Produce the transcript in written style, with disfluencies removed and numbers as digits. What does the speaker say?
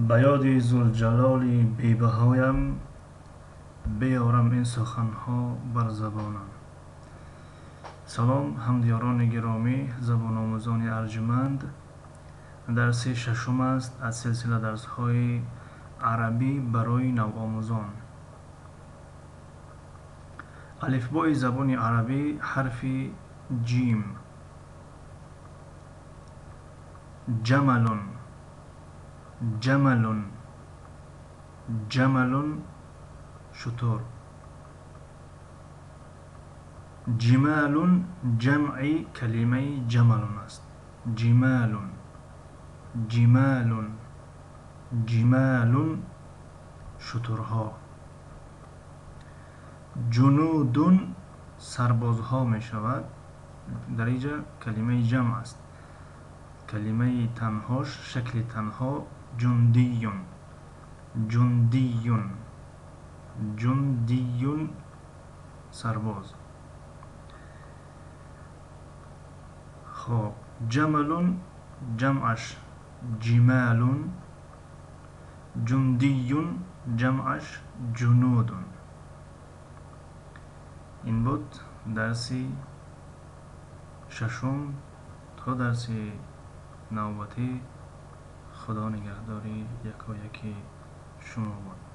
به یاد ذوالجلال بی‌بهایم بیارم این سخنها بر زبانم. سلام همدیاران گرامی، زبان آموزان ارجمند. درس ششم است از سلسله درس‌های عربی برای نوآموزان. الفبای زبان عربی حرف جیم. جمل، جمل، جمل شتر. جمال جمع کلمه جمل است. جمال، جمال، جمال شترها. جنود سربازها می شود. در اینجا کلمه جمع است. کلمه تنهاش شکل تنها جندی، جندی، جندی سرباز. خب جمل جمعش جمال، جندی جمعش جنود. این بود درس ششم. تا درس نوبتی خدا نگهداری یکایک شما بود.